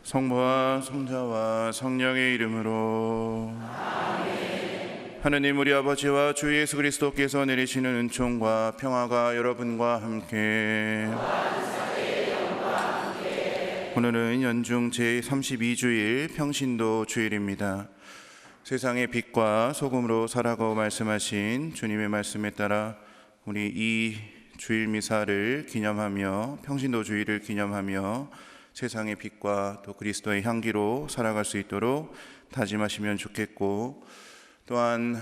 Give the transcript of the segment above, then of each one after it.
성부와 성자와 성령의 이름으로 아멘. 하느님 우리 아버지와 주 예수 그리스도께서 내리시는 은총과 평화가 여러분과 함께. 오늘은 연중 제32주일 평신도 주일입니다. 세상의 빛과 소금으로 살아가고 말씀하신 주님의 말씀에 따라 우리 이 주일 미사를 기념하며 평신도 주일을 기념하며 세상의 빛과 또 그리스도의 향기로 살아갈 수 있도록 다짐하시면 좋겠고, 또한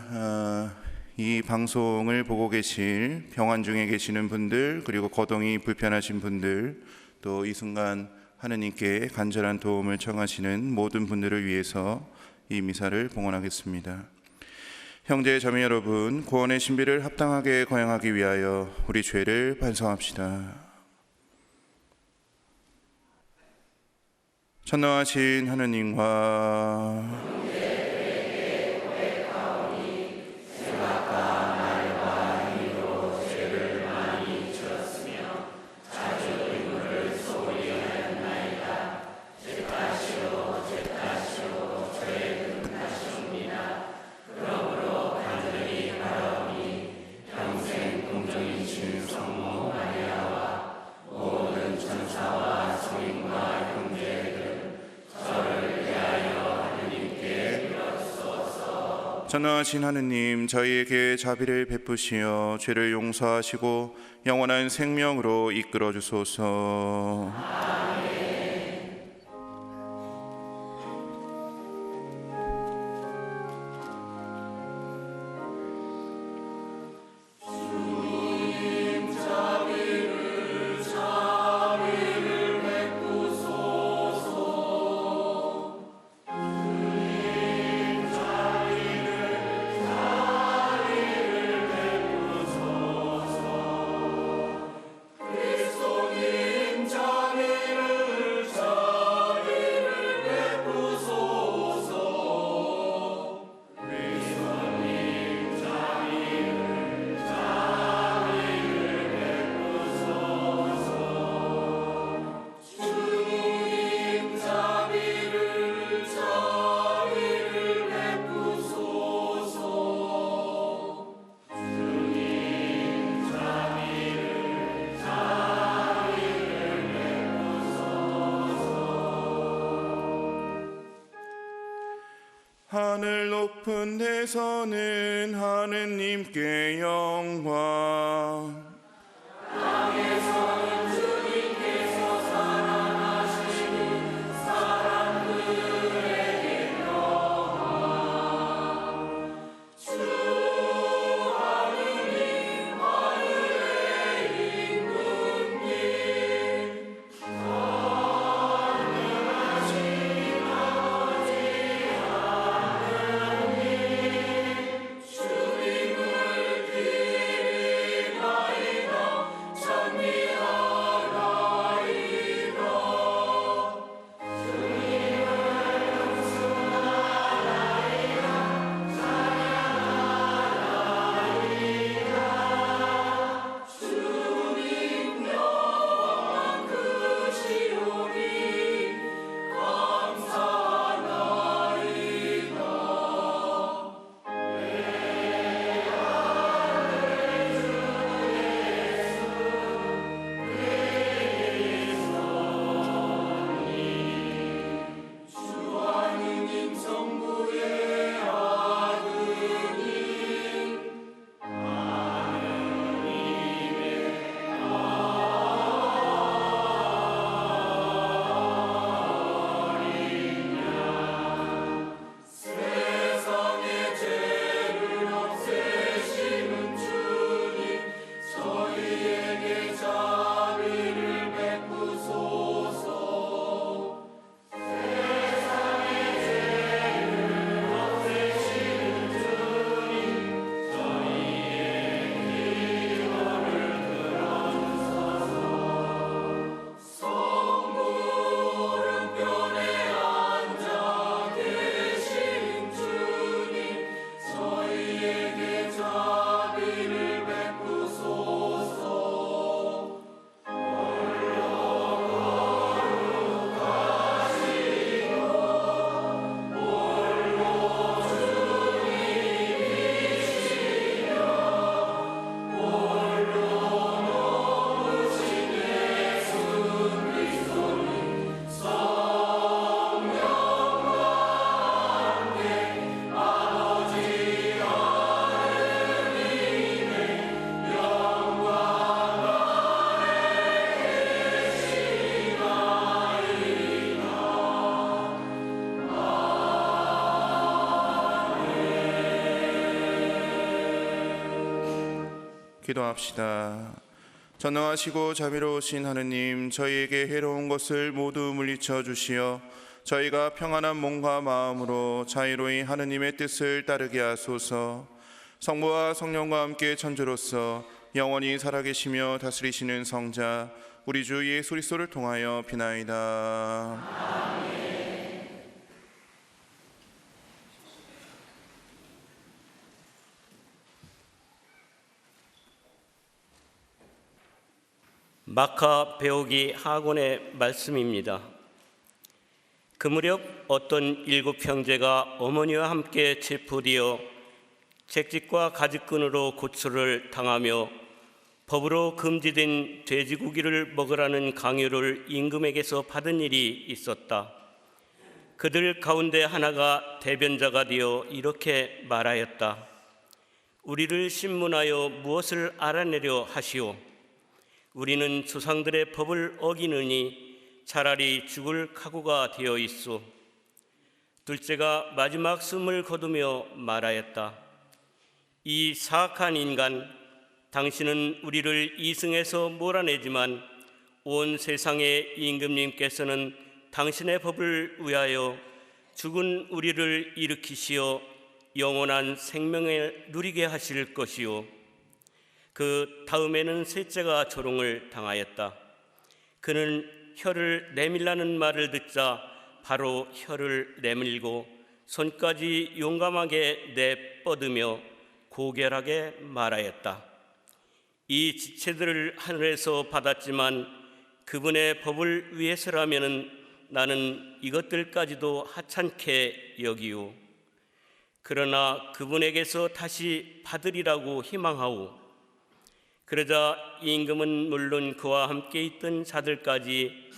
이 방송을 보고 계실 병환 중에 계시는 분들, 그리고 거동이 불편하신 분들, 또 이 순간 하느님께 간절한 도움을 청하시는 모든 분들을 위해서 이 미사를 봉헌하겠습니다. 형제 자매 여러분, 구원의 신비를 합당하게 거행하기 위하여 우리 죄를 반성합시다. 전능하신 하느님과 전능하신 하느님, 저희에게 자비를 베푸시어 죄를 용서하시고 영원한 생명으로 이끌어 주소서. 아멘. 하늘 높은 데서는 하느님께 영광, 땅에서는 주님께서 사랑하시는 사람들에게 영광. 주 하느님, 하늘의 임금님, 주님을 기리나이다. 기도합시다. 전능하시고 자비로우신 하느님, 저희에게 해로운 것을 모두 물리쳐 주시어 저희가 평안한 몸과 마음으로 자유로이 하느님의 뜻을 따르게 하소서. 성부와 성령과 함께 천주로서 영원히 살아계시며 다스리시는 성자 우리 주 예수 그리스도를 통하여 비나이다. 마카 배우기 학원의 말씀입니다. 그 무렵 어떤 7 형제가 어머니와 함께 체포되어 채찍과 가지끈으로 고초를 당하며 법으로 금지된 돼지고기를 먹으라는 강요를 임금에게서 받은 일이 있었다. 그들 가운데 하나가 대변자가 되어 이렇게 말하였다. 우리를 신문하여 무엇을 알아내려 하시오. 우리는 조상들의 법을 어기느니 차라리 죽을 각오가 되어 있소. 둘째가 마지막 숨을 거두며 말하였다. 이 사악한 인간, 당신은 우리를 이승에서 몰아내지만 온 세상의 임금님께서는 당신의 법을 위하여 죽은 우리를 일으키시어 영원한 생명을 누리게 하실 것이요. 그 다음에는 셋째가 조롱을 당하였다. 그는 혀를 내밀라는 말을 듣자 바로 혀를 내밀고 손까지 용감하게 내뻗으며 고결하게 말하였다. 이 지체들을 하늘에서 받았지만 그분의 법을 위해서라면 나는 이것들까지도 하찮게 여기오. 그러나 그분에게서 다시 받으리라고 희망하오. 그러자 임금은 물론 그와 함께 있던 자들까지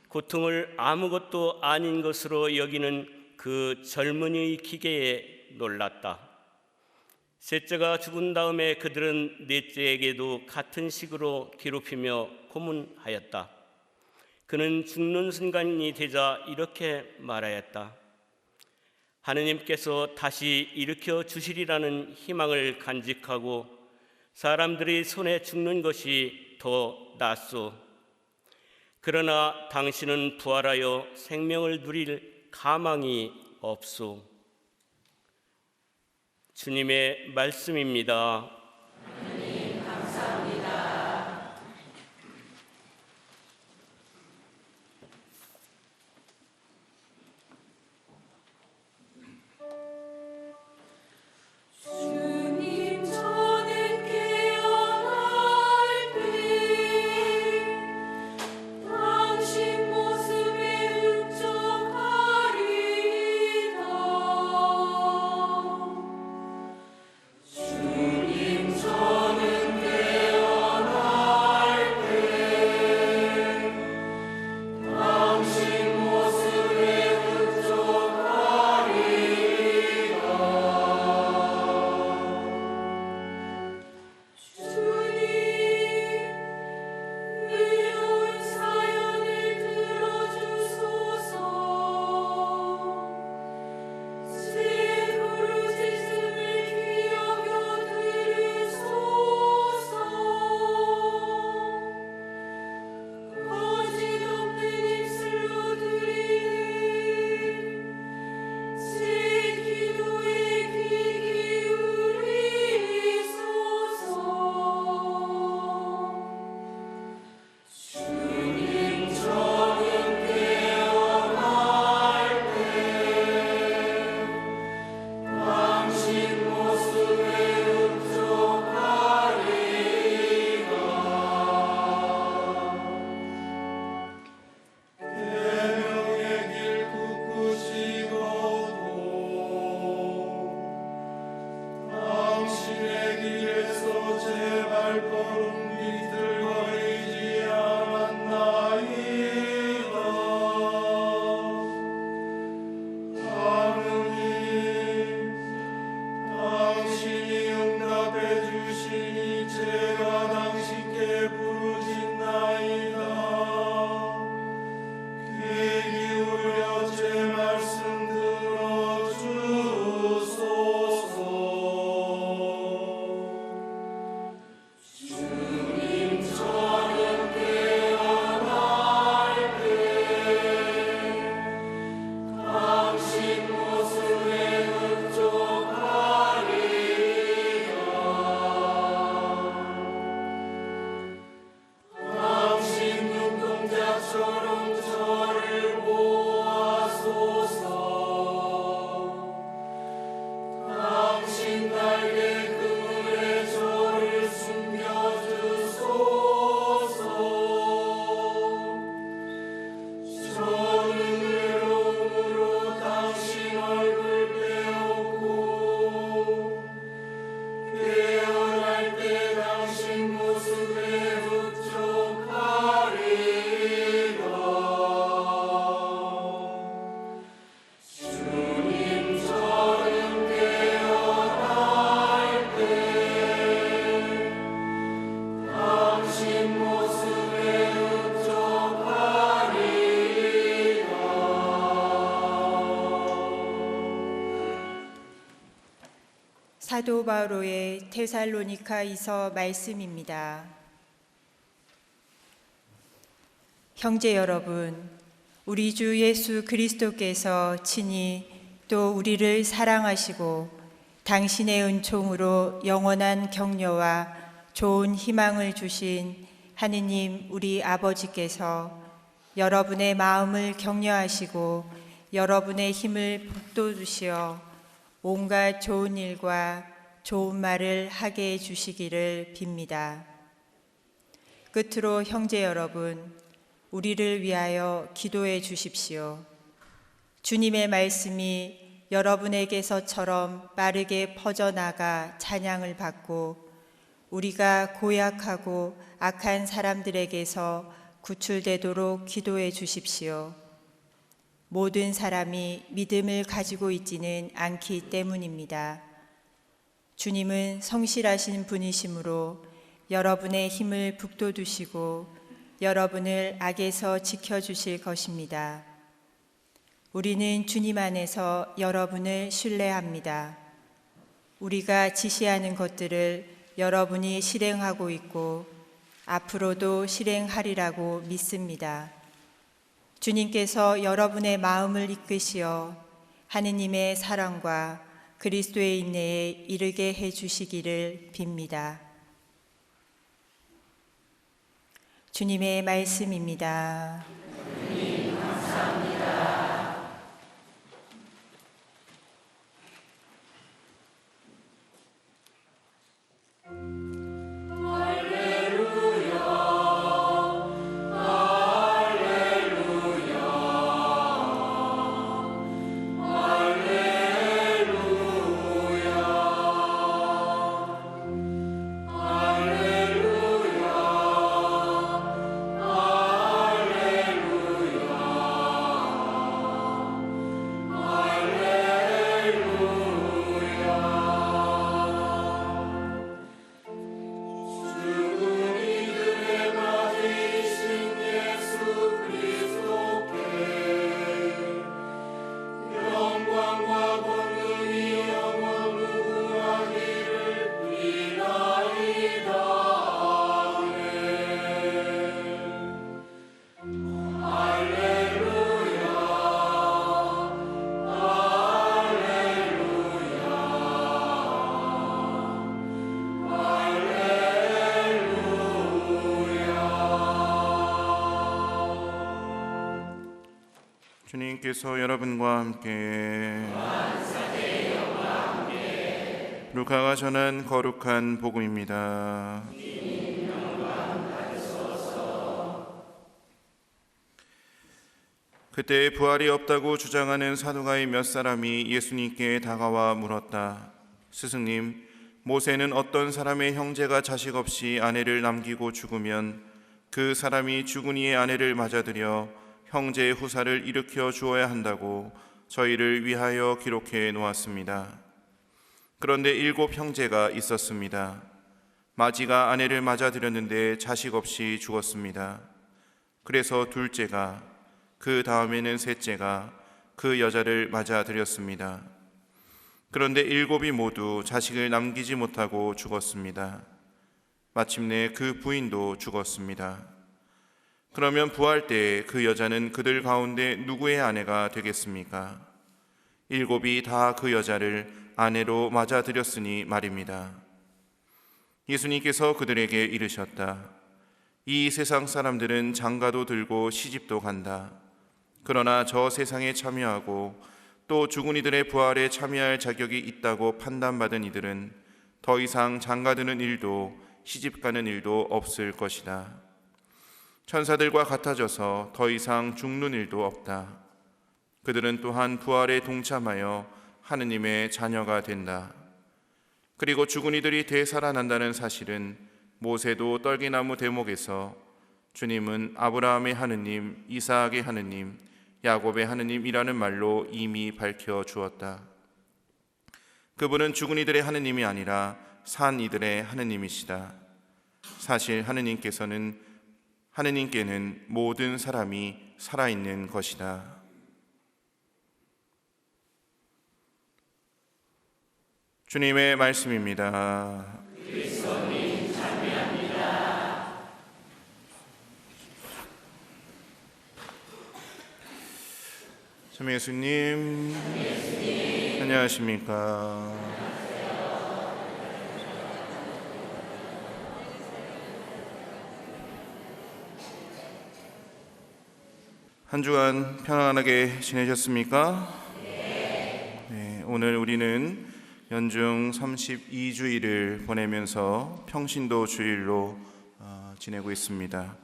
고통을 아무것도 아닌 것으로 여기는 그 젊은이의 기계에 놀랐다. 셋째가 죽은 다음에 그들은 넷째에게도 같은 식으로 괴롭히며 고문하였다. 그는 죽는 순간이 되자 이렇게 말하였다. 하느님께서 다시 일으켜 주시리라는 희망을 간직하고 사람들이 손에 죽는 것이 더 낫소. 그러나 당신은 부활하여 생명을 누릴 가망이 없소. 주님의 말씀입니다. 하나님 감사합니다. 주님 저는 깨어날 때 당신 모습에 흡족하리이다. 주님 사도 바로의 데살로니가이서 말씀입니다. 형제 여러분, 우리 주 예수 그리스도께서 친히 또 우리를 사랑하시고 당신의 은총으로 영원한 격려와 좋은 희망을 주신 하느님 우리 아버지께서 여러분의 마음을 격려하시고 여러분의 힘을 북돋우시어 온갖 좋은 일과 좋은 말을 하게 해주시기를 빕니다. 끝으로 형제 여러분, 우리를 위하여 기도해 주십시오. 주님의 말씀이 여러분에게서처럼 빠르게 퍼져나가 찬양을 받고 우리가 고약하고 악한 사람들에게서 구출되도록 기도해 주십시오. 모든 사람이 믿음을 가지고 있지는 않기 때문입니다. 주님은 성실하신 분이시므로 여러분의 힘을 북돋우시고 여러분을 악에서 지켜주실 것입니다. 우리는 주님 안에서 여러분을 신뢰합니다. 우리가 지시하는 것들을 여러분이 실행하고 있고 앞으로도 실행하리라고 믿습니다. 주님께서 여러분의 마음을 이끄시어 하느님의 사랑과 그리스도의 인내에 이르게 해주시기를 빕니다. 주님의 말씀입니다. 주님 감사합니다. 주님께서 여러분과 함께 루카가 전한 거룩한 복음입니다. 그때 부활이 없다고 주장하는 사두가의 몇 사람이 예수님께 다가와 물었다. 스승님, 모세는 어떤 사람의 형제가 자식 없이 아내를 남기고 죽으면 그 사람이 죽은 이의 아내를 맞아들여 형제의 후사를 일으켜 주어야 한다고 저희를 위하여 기록해 놓았습니다. 그런데 7 형제가 있었습니다. 마지가 아내를 맞아들였는데 자식 없이 죽었습니다. 그래서 둘째가, 그 다음에는 셋째가 그 여자를 맞아들였습니다. 그런데 7이 모두 자식을 남기지 못하고 죽었습니다. 마침내 그 부인도 죽었습니다. 그러면 부활 때 그 여자는 그들 가운데 누구의 아내가 되겠습니까? 7이 다 그 여자를 아내로 맞아들였으니 말입니다. 예수님께서 그들에게 이르셨다. 이 세상 사람들은 장가도 들고 시집도 간다. 그러나 저 세상에 참여하고 또 죽은 이들의 부활에 참여할 자격이 있다고 판단받은 이들은 더 이상 장가드는 일도 시집가는 일도 없을 것이다. 천사들과 같아져서 더 이상 죽는 일도 없다. 그들은 또한 부활에 동참하여 하느님의 자녀가 된다. 그리고 죽은 이들이 되살아난다는 사실은 모세도 떨기나무 대목에서 주님은 아브라함의 하느님, 이삭의 하느님, 야곱의 하느님이라는 말로 이미 밝혀 주었다. 그분은 죽은 이들의 하느님이 아니라 산 이들의 하느님이시다. 사실 하느님께는 모든 사람이 살아있는 것이다. 주님의 말씀입니다. 그리스도님 찬미합니다. 참 예수님, 안녕하십니까? 한 주간 편안하게 지내셨습니까? 네, 오늘 우리는 연중 32주일을 보내면서 평신도 주일로 지내고 있습니다.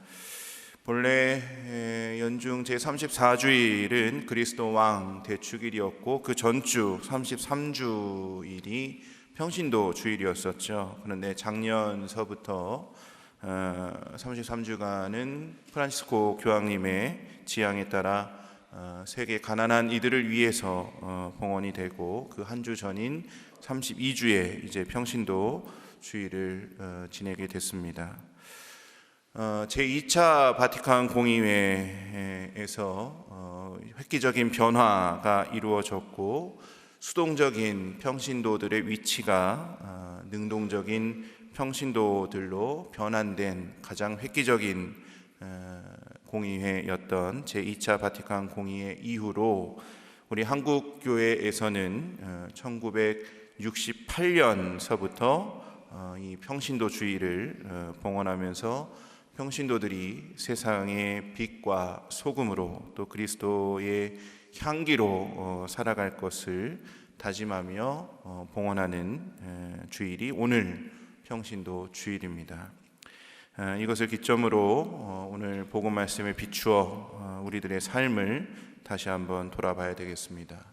본래 연중 제34주일은 그리스도 왕 대축일이었고 그 전주 33주일이 평신도 주일이었었죠. 그런데 작년서부터 33주간은 프란시스코 교황님의 지향에 따라 세계 가난한 이들을 위해서 봉헌이 되고 그 한 주 전인 32주에 이제 평신도 주일을 지내게 됐습니다. 제2차 바티칸 공의회에서 획기적인 변화가 이루어졌고 수동적인 평신도들의 위치가 능동적인 평신도들로 변환된 가장 획기적인 공의회였던 제2차 바티칸 공의회 이후로 우리 한국 교회에서는 1968년서부터 이 평신도 주의를 봉헌하면서 평신도들이 세상의 빛과 소금으로 또 그리스도의 향기로 살아갈 것을 다짐하며 봉헌하는 주일이 오늘 평신도 주일입니다. 이것을 기점으로 오늘 복음 말씀에 비추어 우리들의 삶을 다시 한번 돌아봐야 되겠습니다.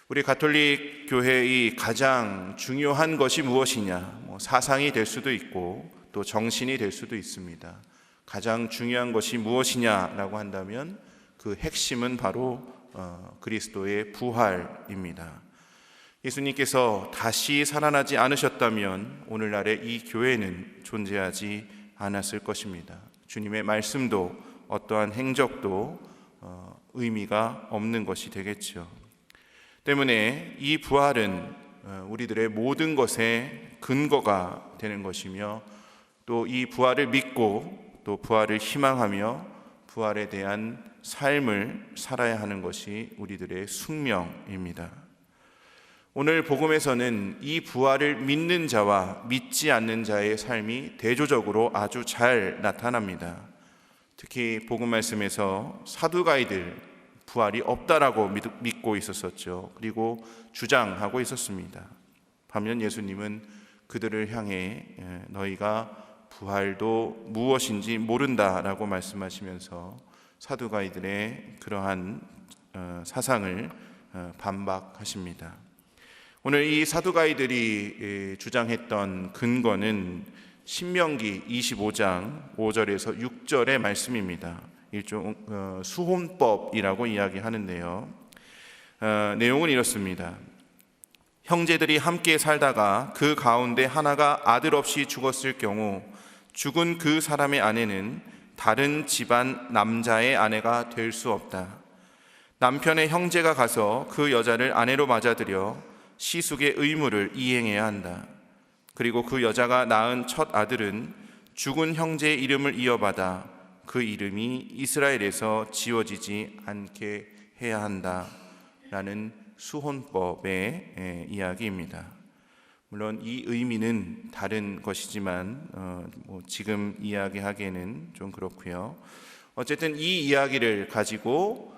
우리 가톨릭 교회의 가장 중요한 것이 무엇이냐? 사상이 될 수도 있고 또 정신이 될 수도 있습니다. 가장 중요한 것이 무엇이냐라고 한다면 그 핵심은 바로 그리스도의 부활입니다. 예수님께서 다시 살아나지 않으셨다면 오늘날의 이 교회는 존재하지 않았을 것입니다. 주님의 말씀도 어떠한 행적도 의미가 없는 것이 되겠죠. 때문에 이 부활은 우리들의 모든 것의 근거가 되는 것이며 또 이 부활을 믿고 또 부활을 희망하며 부활에 대한 삶을 살아야 하는 것이 우리들의 숙명입니다. 오늘 복음에서는 이 부활을 믿는 자와 믿지 않는 자의 삶이 대조적으로 아주 잘 나타납니다. 특히 복음 말씀에서 사두가이들 부활이 없다라고 믿고 있었었죠. 그리고 주장하고 있었습니다. 반면 예수님은 그들을 향해 너희가 부활도 무엇인지 모른다라고 말씀하시면서 사두가이들의 그러한 사상을 반박하십니다. 오늘 이 사두가이들이 주장했던 근거는 신명기 25장 5절에서 6절의 말씀입니다. 일종 수혼법이라고 이야기하는데요. 내용은 이렇습니다. 형제들이 함께 살다가 그 가운데 하나가 아들 없이 죽었을 경우 죽은 그 사람의 아내는 다른 집안 남자의 아내가 될 수 없다. 남편의 형제가 가서 그 여자를 아내로 맞아들여 시숙의 의무를 이행해야 한다. 그리고 그 여자가 낳은 첫 아들은 죽은 형제의 이름을 이어받아 그 이름이 이스라엘에서 지워지지 않게 해야 한다. 라는 수혼법의 이야기입니다. 물론 이 의미는 다른 것이지만 지금 이야기하기에는 좀 그렇고요. 어쨌든 이 이야기를 가지고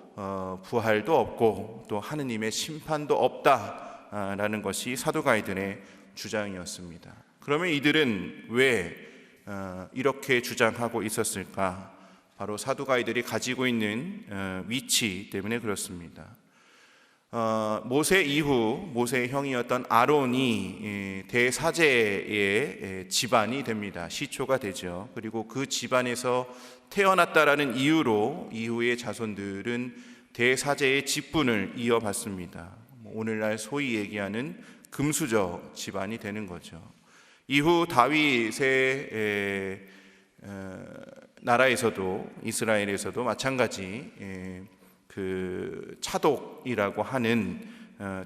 부활도 없고 또 하느님의 심판도 없다라는 것이 사두가이들의 주장이었습니다. 그러면 이들은 왜 이렇게 주장하고 있었을까? 바로 사두가이들이 가지고 있는 위치 때문에 그렇습니다. 모세 이후 모세의 형이었던 아론이 대사제의 집안이 됩니다. 시초가 되죠. 그리고 그 집안에서 태어났다라는 이유로 이후의 자손들은 대사제의 직분을 이어받습니다. 오늘날 소위 얘기하는 금수저 집안이 되는 거죠. 이후 다윗의 나라에서도 이스라엘에서도 마찬가지 그 차독이라고 하는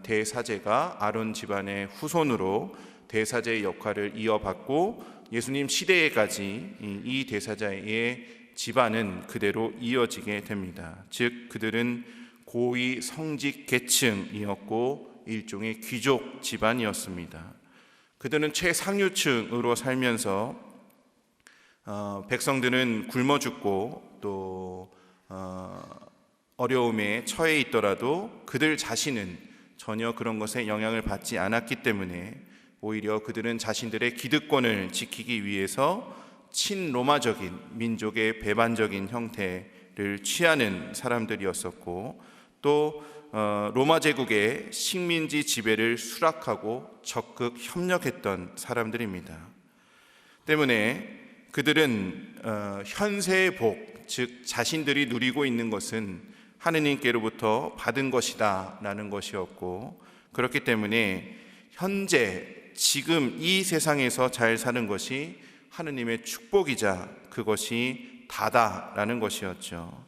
대사제가 아론 집안의 후손으로 대사제의 역할을 이어받고 예수님 시대에까지 이 대사자의 집안은 그대로 이어지게 됩니다. 즉 그들은 고위 성직 계층이었고 일종의 귀족 집안이었습니다. 그들은 최상류층으로 살면서 백성들은 굶어 죽고 또 어려움에 처해 있더라도 그들 자신은 전혀 그런 것에 영향을 받지 않았기 때문에 오히려 그들은 자신들의 기득권을 지키기 위해서 친로마적인 민족의 배반적인 형태를 취하는 사람들이었었고 또 로마 제국의 식민지 지배를 수락하고 적극 협력했던 사람들입니다. 때문에 그들은 현세의 복, 즉 자신들이 누리고 있는 것은 하느님께로부터 받은 것이다 라는 것이었고, 그렇기 때문에 현재 지금 이 세상에서 잘 사는 것이 하느님의 축복이자 그것이 다다라는 것이었죠.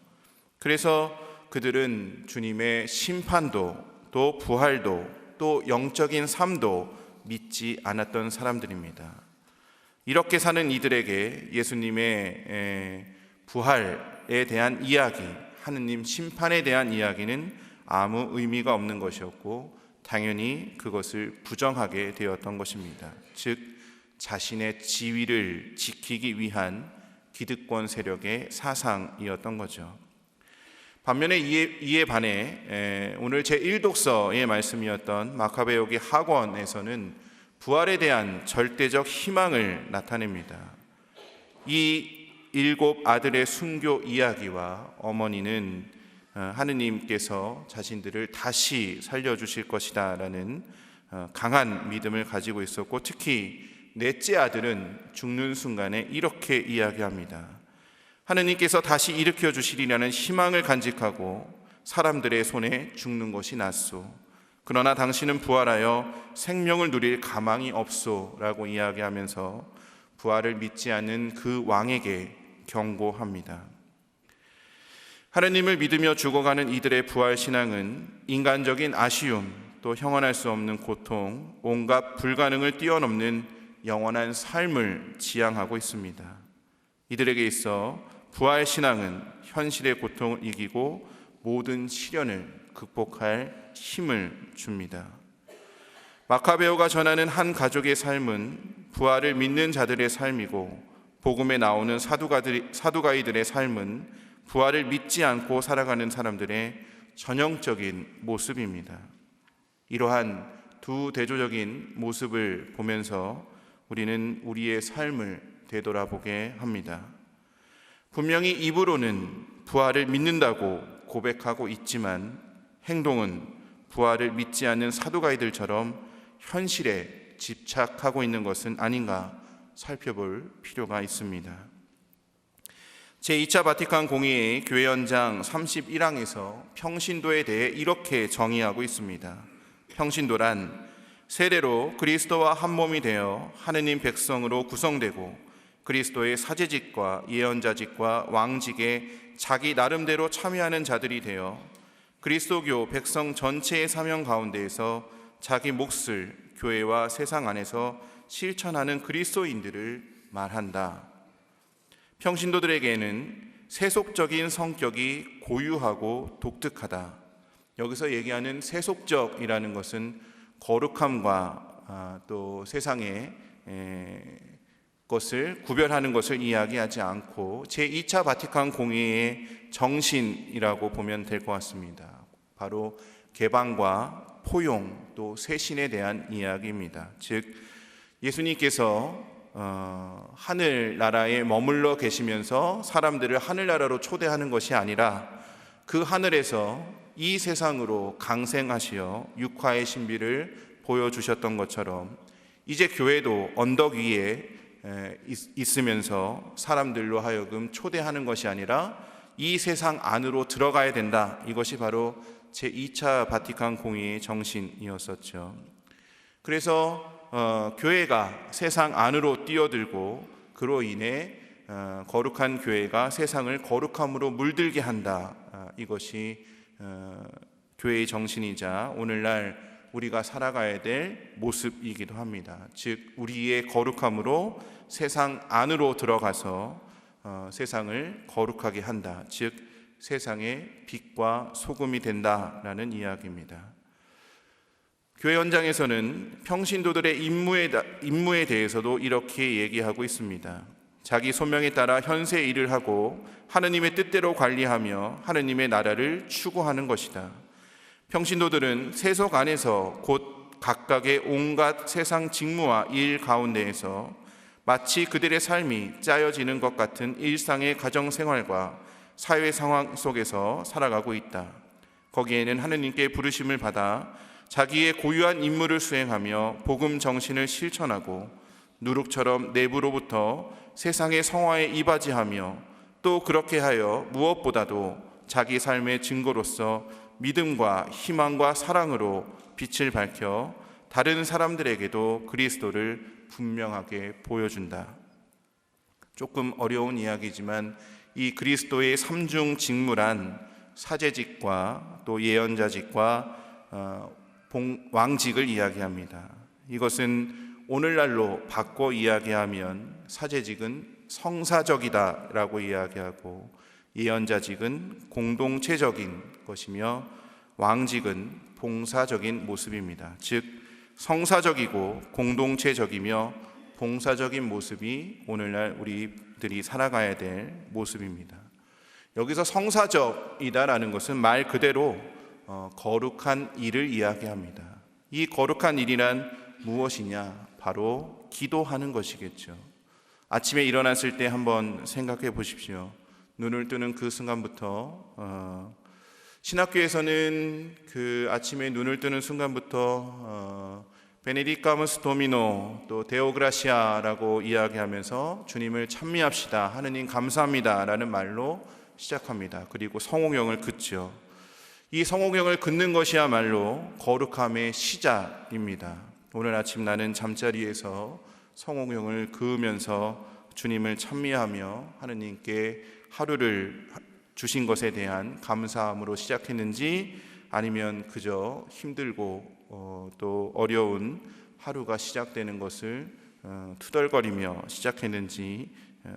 그래서 그들은 주님의 심판도 또 부활도 또 영적인 삶도 믿지 않았던 사람들입니다. 이렇게 사는 이들에게 예수님의 부활에 대한 이야기, 하느님 심판에 대한 이야기는 아무 의미가 없는 것이었고 당연히 그것을 부정하게 되었던 것입니다. 즉 자신의 지위를 지키기 위한 기득권 세력의 사상이었던 거죠. 반면에 이에 반해 오늘 제1독서의 말씀이었던 마카베오기 학원에서는 부활에 대한 절대적 희망을 나타냅니다. 이 7 아들의 순교 이야기와 어머니는 하느님께서 자신들을 다시 살려주실 것이다 라는 강한 믿음을 가지고 있었고, 특히 넷째 아들은 죽는 순간에 이렇게 이야기합니다. 하느님께서 다시 일으켜 주시리라는 희망을 간직하고 사람들의 손에 죽는 것이 낫소. 그러나 당신은 부활하여 생명을 누릴 가망이 없소 라고 이야기하면서 부활을 믿지 않는 그 왕에게 경고합니다. 하느님을 믿으며 죽어가는 이들의 부활 신앙은 인간적인 아쉬움, 또 형언할 수 없는 고통, 온갖 불가능을 뛰어넘는 영원한 삶을 지향하고 있습니다. 이들에게 있어 부활 신앙은 현실의 고통을 이기고 모든 시련을 극복할 힘을 줍니다. 마카베오가 전하는 한 가족의 삶은 부활을 믿는 자들의 삶이고, 복음에 나오는 사두가이들의 삶은 부활을 믿지 않고 살아가는 사람들의 전형적인 모습입니다. 이러한 두 대조적인 모습을 보면서 우리는 우리의 삶을 되돌아보게 합니다. 분명히 입으로는 부활을 믿는다고 고백하고 있지만 행동은 부활을 믿지 않는 사두가이들처럼 현실에 집착하고 있는 것은 아닌가 살펴볼 필요가 있습니다. 제2차 바티칸 공의회 교회 연장 31항에서 평신도에 대해 이렇게 정의하고 있습니다. 평신도란 세례로 그리스도와 한 몸이 되어 하느님 백성으로 구성되고 그리스도의 사제직과 예언자직과 왕직에 자기 나름대로 참여하는 자들이 되어 그리스도교 백성 전체의 사명 가운데에서 자기 몫을 교회와 세상 안에서 실천하는 그리스도인들을 말한다. 평신도들에게는 세속적인 성격이 고유하고 독특하다. 여기서 얘기하는 세속적이라는 것은 거룩함과 또 세상의 것을 구별하는 것을 이야기하지 않고 제2차 바티칸 공의회의 정신이라고 보면 될 것 같습니다. 바로 개방과 포용 또 쇄신에 대한 이야기입니다. 즉 예수님께서 하늘나라에 머물러 계시면서 사람들을 하늘나라로 초대하는 것이 아니라 그 하늘에서 이 세상으로 강생하시어 육화의 신비를 보여주셨던 것처럼 이제 교회도 언덕 위에 있으면서 사람들로 하여금 초대하는 것이 아니라 이 세상 안으로 들어가야 된다. 이것이 바로 제2차 바티칸 공의회의 정신이었었죠. 그래서 교회가 세상 안으로 뛰어들고 그로 인해 거룩한 교회가 세상을 거룩함으로 물들게 한다. 이것이 교회의 정신이자 오늘날 우리가 살아가야 될 모습이기도 합니다. 즉 우리의 거룩함으로 세상 안으로 들어가서 세상을 거룩하게 한다. 즉 세상의 빛과 소금이 된다라는 이야기입니다. 교회 현장에서는 평신도들의 임무에 대해서도 이렇게 얘기하고 있습니다. 자기 소명에 따라 현세 일을 하고 하느님의 뜻대로 관리하며 하느님의 나라를 추구하는 것이다. 평신도들은 세속 안에서 곧 각각의 온갖 세상 직무와 일 가운데에서 마치 그들의 삶이 짜여지는 것 같은 일상의 가정생활과 사회 상황 속에서 살아가고 있다. 거기에는 하느님께 부르심을 받아 자기의 고유한 임무를 수행하며 복음 정신을 실천하고 누룩처럼 내부로부터 세상의 성화에 이바지하며 또 그렇게 하여 무엇보다도 자기 삶의 증거로서 믿음과 희망과 사랑으로 빛을 밝혀 다른 사람들에게도 그리스도를 분명하게 보여준다. 조금 어려운 이야기지만 이 그리스도의 삼중 직무란 사제직과 또 예언자직과 왕직을 이야기합니다. 이것은 오늘날로 바꿔 이야기하면 사제직은 성사적이다라고 이야기하고 예언자직은 공동체적인 것이며 왕직은 봉사적인 모습입니다. 즉 성사적이고 공동체적이며 봉사적인 모습이 오늘날 우리들이 살아가야 될 모습입니다. 여기서 성사적이다라는 것은 말 그대로 거룩한 일을 이야기합니다. 이 거룩한 일이란 무엇이냐? 바로 기도하는 것이겠죠. 아침에 일어났을 때 한번 생각해 보십시오. 눈을 뜨는 그 순간부터 신학교에서는 그 아침에 눈을 뜨는 순간부터 베네디카무스 도미노 또 데오그라시아라고 이야기하면서 주님을 찬미합시다, 하느님 감사합니다 라는 말로 시작합니다. 그리고 성호경을 긋죠. 이 성호경을 긋는 것이야말로 거룩함의 시작입니다. 오늘 아침 나는 잠자리에서 성호경을 그으면서 주님을 찬미하며 하느님께 하루를 주신 것에 대한 감사함으로 시작했는지 아니면 그저 힘들고 또 어려운 하루가 시작되는 것을 투덜거리며 시작했는지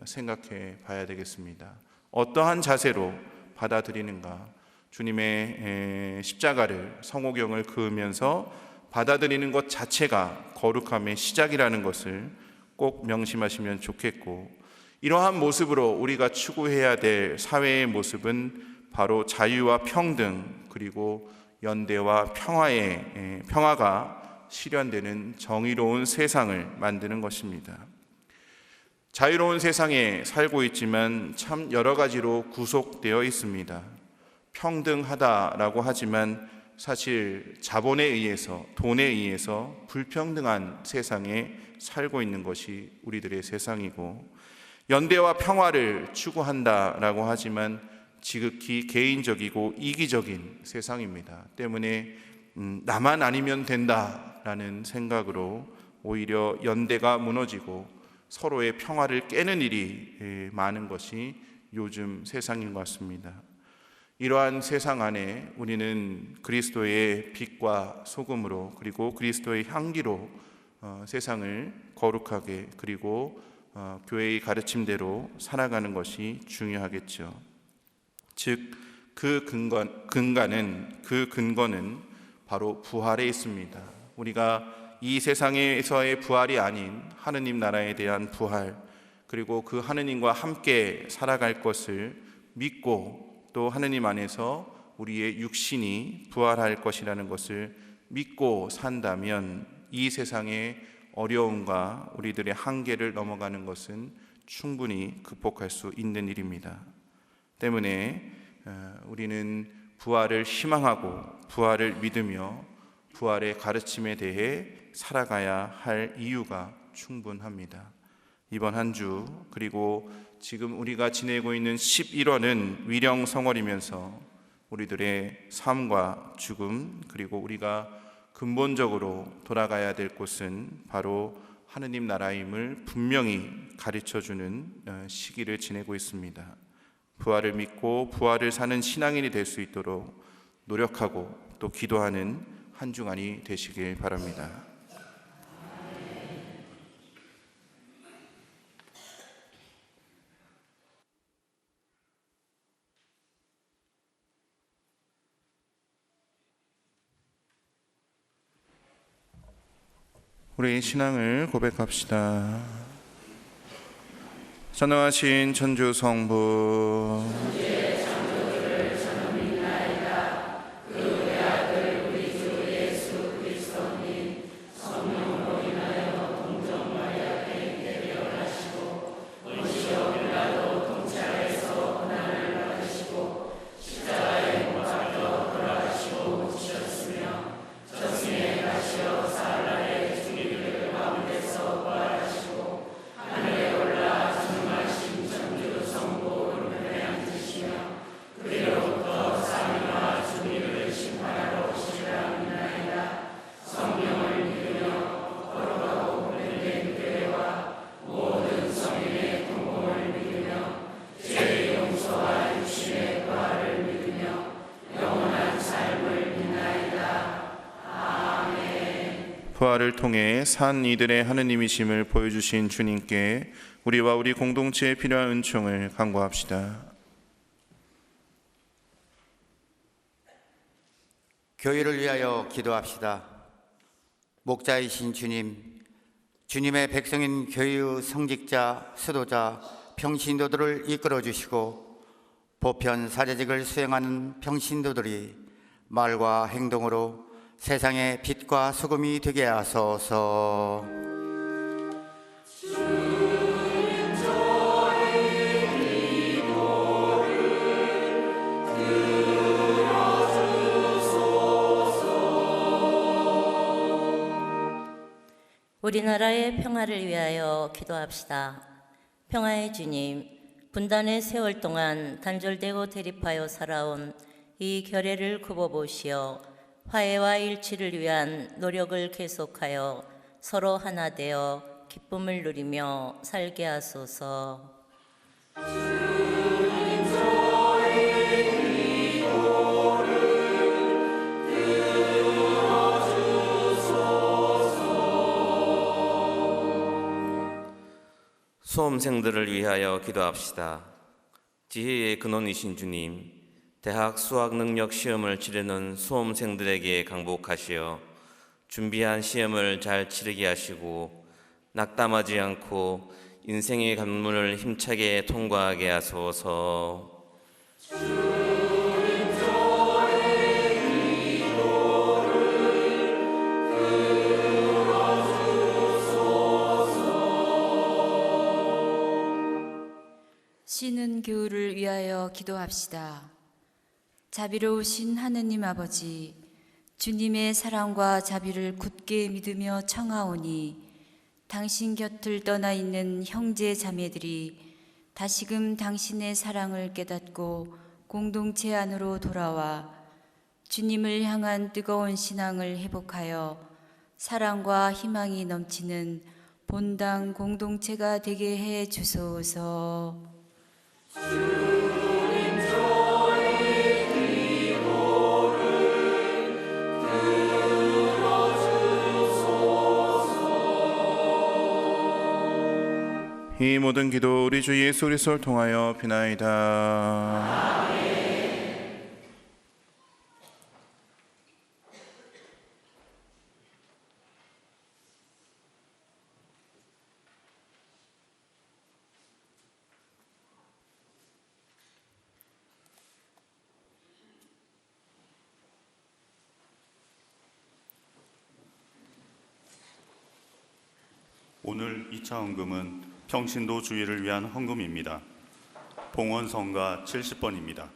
생각해 봐야 되겠습니다. 어떠한 자세로 받아들이는가? 주님의 십자가를 성호경을 그으면서 받아들이는 것 자체가 거룩함의 시작이라는 것을 꼭 명심하시면 좋겠고, 이러한 모습으로 우리가 추구해야 될 사회의 모습은 바로 자유와 평등 그리고 연대와 평화가 실현되는 정의로운 세상을 만드는 것입니다. 자유로운 세상에 살고 있지만 참 여러 가지로 구속되어 있습니다. 평등하다라고 하지만 사실 자본에 의해서, 돈에 의해서 불평등한 세상에 살고 있는 것이 우리들의 세상이고, 연대와 평화를 추구한다라고 하지만 지극히 개인적이고 이기적인 세상입니다. 때문에 나만 아니면 된다라는 생각으로 오히려 연대가 무너지고 서로의 평화를 깨는 일이 많은 것이 요즘 세상인 것 같습니다. 이러한 세상 안에 우리는 그리스도의 빛과 소금으로 그리고 그리스도의 향기로 세상을 거룩하게 그리고 교회의 가르침대로 살아가는 것이 중요하겠죠. 즉 그 근거는 바로 부활에 있습니다. 우리가 이 세상에서의 부활이 아닌 하느님 나라에 대한 부활, 그리고 그 하느님과 함께 살아갈 것을 믿고 또 하느님 안에서 우리의 육신이 부활할 것이라는 것을 믿고 산다면 이 세상의 어려움과 우리들의 한계를 넘어가는 것은 충분히 극복할 수 있는 일입니다. 때문에 우리는 부활을 희망하고 부활을 믿으며 부활의 가르침에 대해 살아가야 할 이유가 충분합니다. 이번 한 주 그리고 지금 우리가 지내고 있는 11월은 위령성월이면서 우리들의 삶과 죽음 그리고 우리가 근본적으로 돌아가야 될 곳은 바로 하느님 나라임을 분명히 가르쳐주는 시기를 지내고 있습니다. 부활을 믿고 부활을 사는 신앙인이 될 수 있도록 노력하고 또 기도하는 한 주간이 되시길 바랍니다. 우리 신앙을 고백합시다. 전능하신 천주 성부, 부활을 통해 산 이들의 하느님이심을 보여주신 주님께 우리와 우리 공동체에 필요한 은총을 간구합시다. 교회를 위하여 기도합시다. 목자이신 주님, 주님의 백성인 교회의 성직자, 수도자, 평신도들을 이끌어 주시고 보편 사제직을 수행하는 평신도들이 말과 행동으로 세상의 빛과 소금이 되게 하소서. 우리나라의 평화를 위하여 기도합시다. 평화의 주님, 분단의 세월 동안 단절되고 대립하여 살아온 이 결의를 굽어보시어 화해와 일치를 위한 노력을 계속하여 서로 하나 되어 기쁨을 누리며 살게 하소서. 수험생들을 위하여 기도합시다. 지혜의 근원이신 주님, 대학 수학능력 시험을 치르는 수험생들에게 강복하시어 준비한 시험을 잘 치르게 하시고 낙담하지 않고 인생의 관문을 힘차게 통과하게 하소서. 쉬는 교우를 위하여 기도합시다. 자비로우신 하느님 아버지, 주님의 사랑과 자비를 굳게 믿으며 청하오니 당신 곁을 떠나 있는 형제 자매들이 다시금 당신의 사랑을 깨닫고 공동체 안으로 돌아와 주님을 향한 뜨거운 신앙을 회복하여 사랑과 희망이 넘치는 본당 공동체가 되게 해 주소서. 이 모든 기도 우리 주 예수 그리스도를 통하여 비나이다. 오늘 2차 헌금은 평신도 주의를 위한 헌금입니다. 봉헌성가 70번입니다.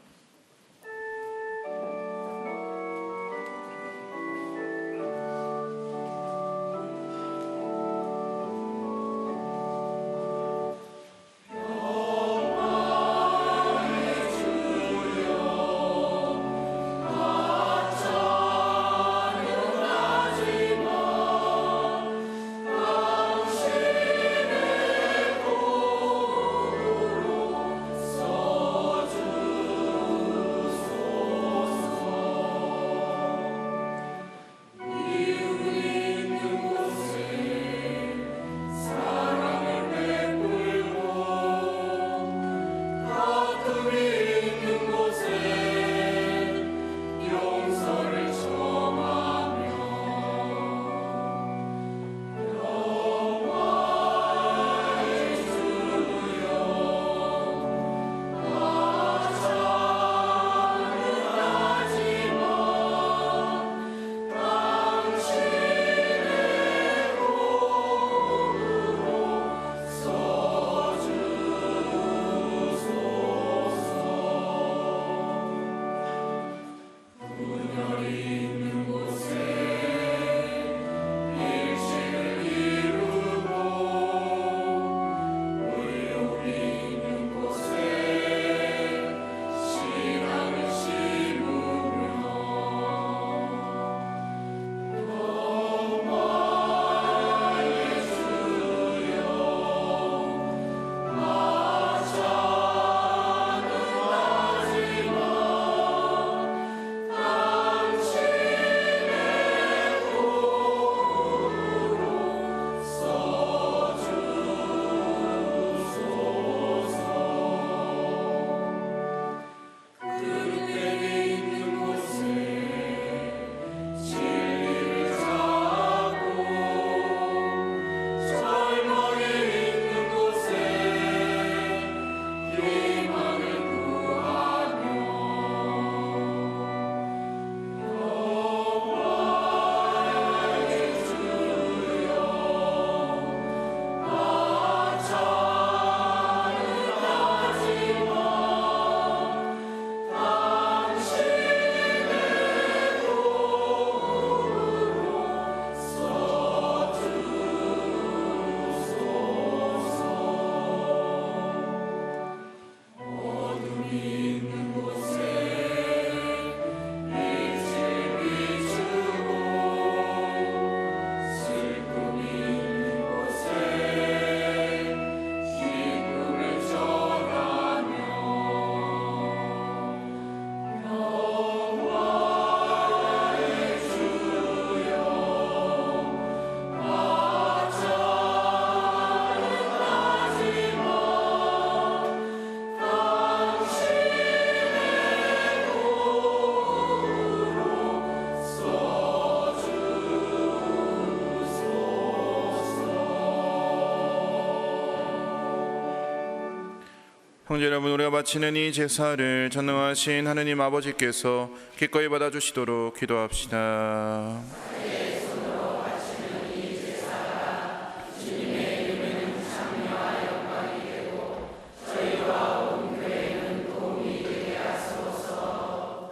형제 여러분, 우리가 바치는 이 제사를 전능하신 하느님 아버지께서 기꺼이 받아주시도록 기도합시다.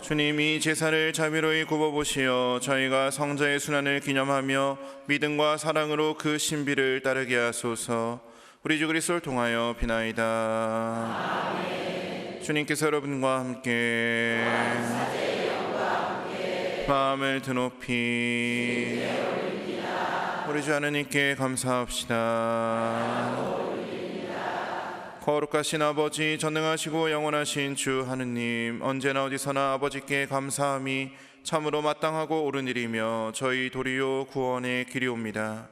주님이 제사를 자비로이 굽어보시어 저희가 성자의 순환을 기념하며 믿음과 사랑으로 그 신비를 따르게 하소서. 우리 주 그리스도를 통하여 비나이다. 아멘. 주님께서 여러분과 함께 마음을 드높이 우리 주 하느님께 감사합시다. 거룩하신 아버지, 전능하시고 영원하신 주 하느님, 언제나 어디서나 아버지께 감사함이 참으로 마땅하고 옳은 일이며 저희 도리요 구원의 길이옵니다.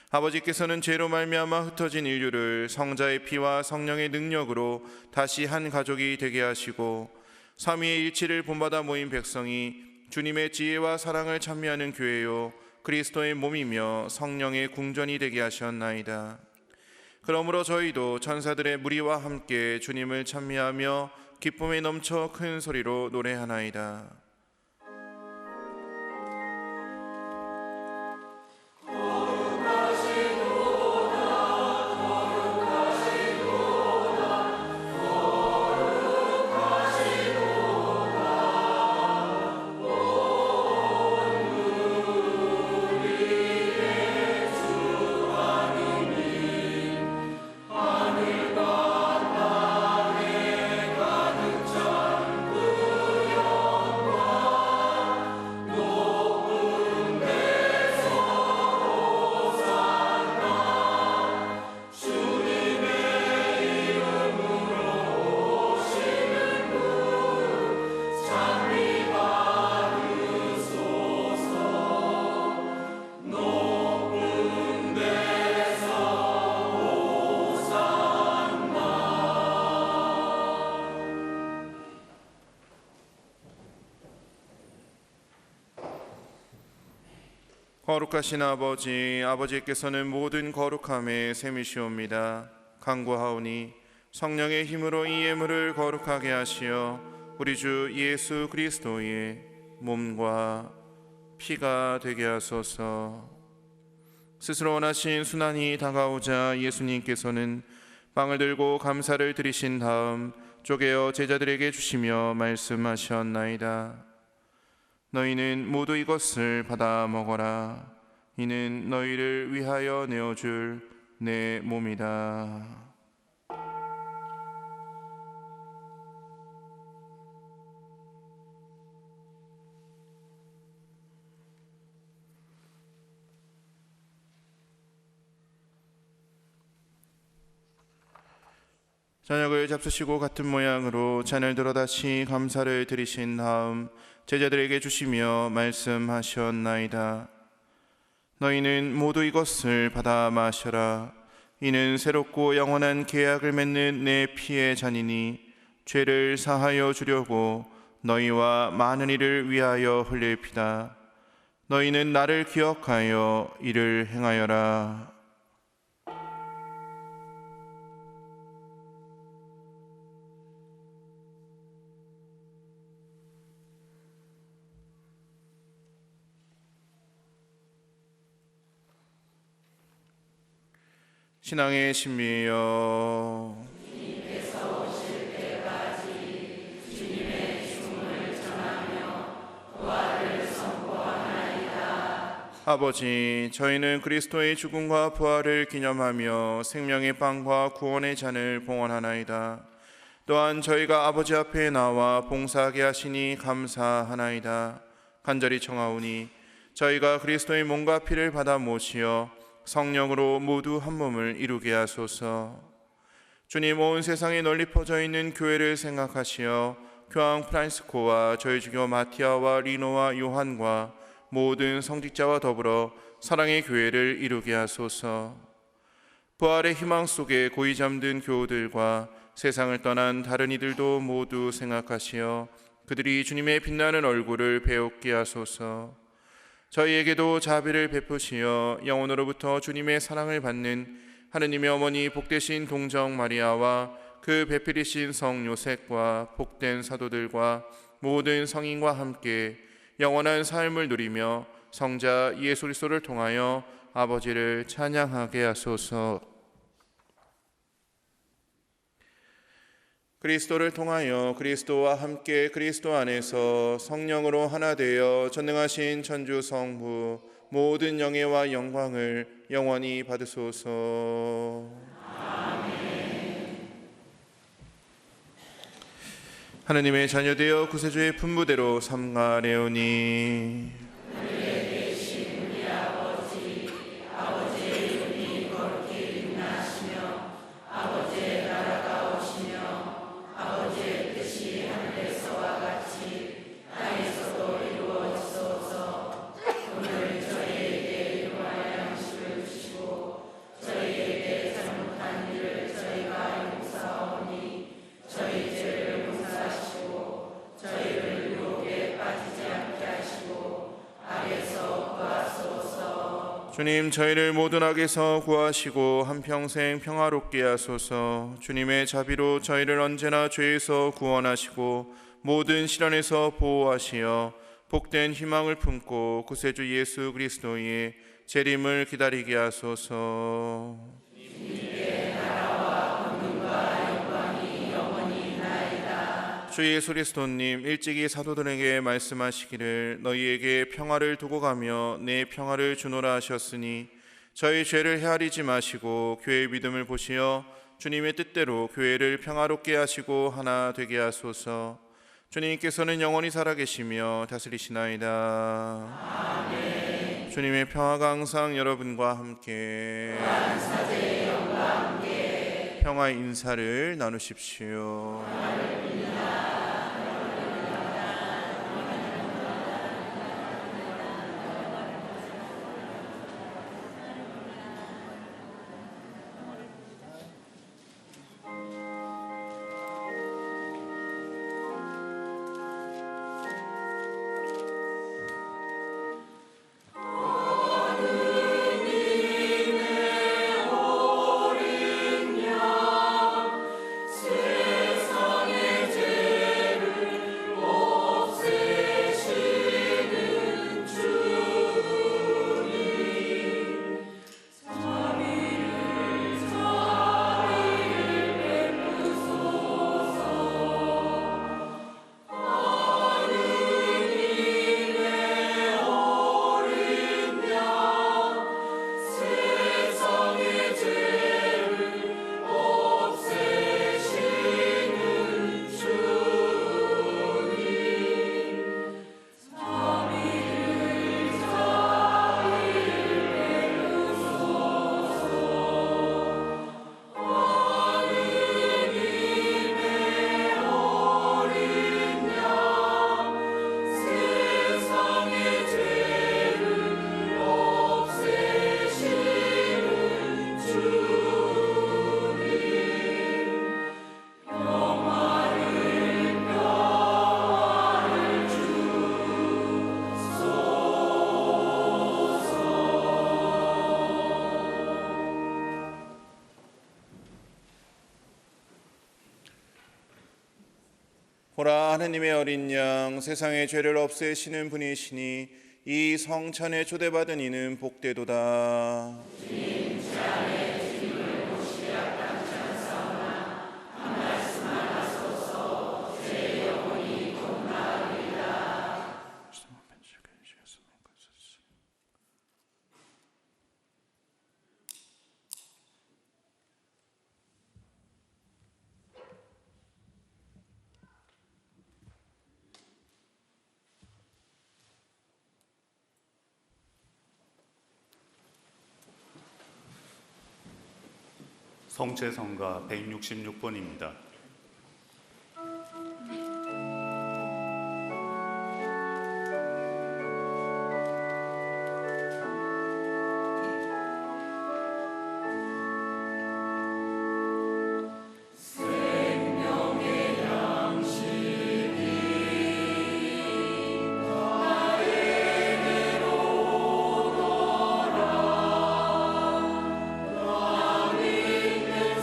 아버지께서는 죄로 말미암아 흩어진 인류를 성자의 피와 성령의 능력으로 다시 한 가족이 되게 하시고 삼위의 일치를 본받아 모인 백성이 주님의 지혜와 사랑을 찬미하는 교회요 그리스도의 몸이며 성령의 궁전이 되게 하셨나이다. 그러므로 저희도 천사들의 무리와 함께 주님을 찬미하며 기쁨에 넘쳐 큰 소리로 노래하나이다. 거룩하신 아버지, 아버지께서는 모든 거룩함의 셈이시옵니다. 간구하오니 성령의 힘으로 이 예물을 거룩하게 하시어 우리 주 예수 그리스도의 몸과 피가 되게 하소서. 스스로 원하신 순환이 다가오자 예수님께서는 빵을 들고 감사를 드리신 다음 쪼개어 제자들에게 주시며 말씀하셨나이다. 너희는 모두 이것을 받아 먹어라. 이는 너희를 위하여 내어줄 내 몸이다. 저녁을 잡수시고 같은 모양으로 잔을 들어 다시 감사를 드리신 다음 제자들에게 주시며 말씀하셨나이다. 너희는 모두 이것을 받아 마셔라. 이는 새롭고 영원한 계약을 맺는 내 피의 잔이니 죄를 사하여 주려고 너희와 많은 이를 위하여 흘릴 피다. 너희는 나를 기억하여 이를 행하여라. 신앙의 신비여, 주님께서 오실 때까지 주님의 죽음을 전하며 부활을 선포하나이다. 아버지, 저희는 그리스도의 죽음과 부활을 기념하며 생명의 빵과 구원의 잔을 봉헌하나이다. 또한 저희가 아버지 앞에 나와 봉사하게 하시니 감사하나이다. 간절히 청하오니 저희가 그리스도의 몸과 피를 받아 모시어 성령으로 모두 한 몸을 이루게 하소서. 주님, 온 세상에 널리 퍼져 있는 교회를 생각하시어 교황 프란시스코와 저희 주교 마티아와 리노와 요한과 모든 성직자와 더불어 사랑의 교회를 이루게 하소서. 부활의 희망 속에 고이 잠든 교우들과 세상을 떠난 다른 이들도 모두 생각하시어 그들이 주님의 빛나는 얼굴을 배웁게 하소서. 저희에게도 자비를 베푸시어 영원으로부터 주님의 사랑을 받는 하느님의 어머니 복되신 동정 마리아와 그 배필이신 성 요셉과 복된 사도들과 모든 성인과 함께 영원한 삶을 누리며 성자 예수 그리스도를 통하여 아버지를 찬양하게 하소서. 그리스도를 통하여 그리스도와 함께 그리스도 안에서 성령으로 하나 되어 전능하신 천주 성부 모든 영예와 영광을 영원히 받으소서. 아멘. 하느님의 자녀되어 구세주의 분부대로 삼가래오니 주님, 저희를 모든 악에서 구하시고 한평생 평화롭게 하소서. 주님의 자비로 저희를 언제나 죄에서 구원하시고 모든 시련에서 보호하시어 복된 희망을 품고 구세주 예수 그리스도의 재림을 기다리게 하소서. 주 예수 그리스도님, 일찍이 사도들에게 말씀하시기를 너희에게 평화를 두고 가며 내 평화를 주노라 하셨으니 저희 죄를 헤아리지 마시고 교회의 믿음을 보시어 주님의 뜻대로 교회를 평화롭게 하시고 하나 되게 하소서. 주님께서는 영원히 살아계시며 다스리시나이다. 아멘. 주님의 평화가 항상 여러분과 함께 평화의 인사를 나누십시오. 보라, 하느님의 어린 양, 세상의 죄를 없애시는 분이시니 이 성찬에 초대받은 이는 복되도다. 주님, 주 안에 주님을 모시기 합당찮사오나 한 말씀만 하소서. 제 영혼이 겁나리이다. 성체성가 166번입니다.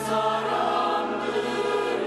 사람들은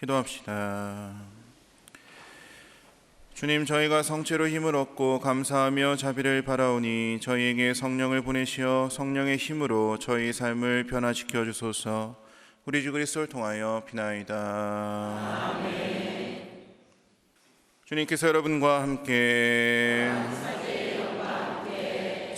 기도합시다. 주님, 저희가 성체로 힘을 얻고 감사하며 자비를 바라오니 저희에게 성령을 보내시어 성령의 힘으로 저희 삶을 변화시켜 주소서. 우리 주 그리스도를 통하여 비나이다. 아멘. 주님께서 여러분과 함께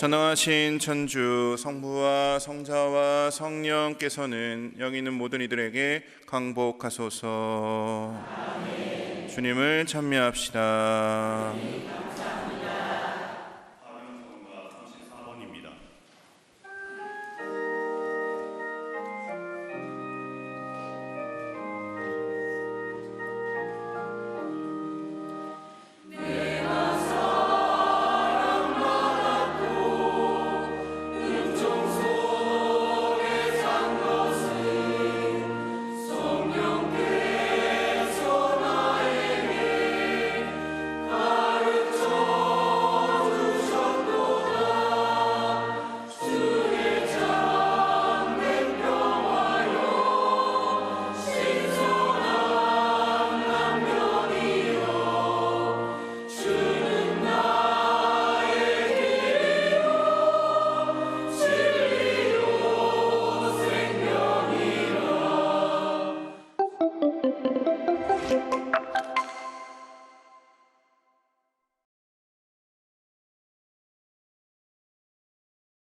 전능하신 천주 성부와 성자와 성령께서는 여기 있는 모든 이들에게 강복하소서. 아멘. 주님을 찬미합시다. 아멘.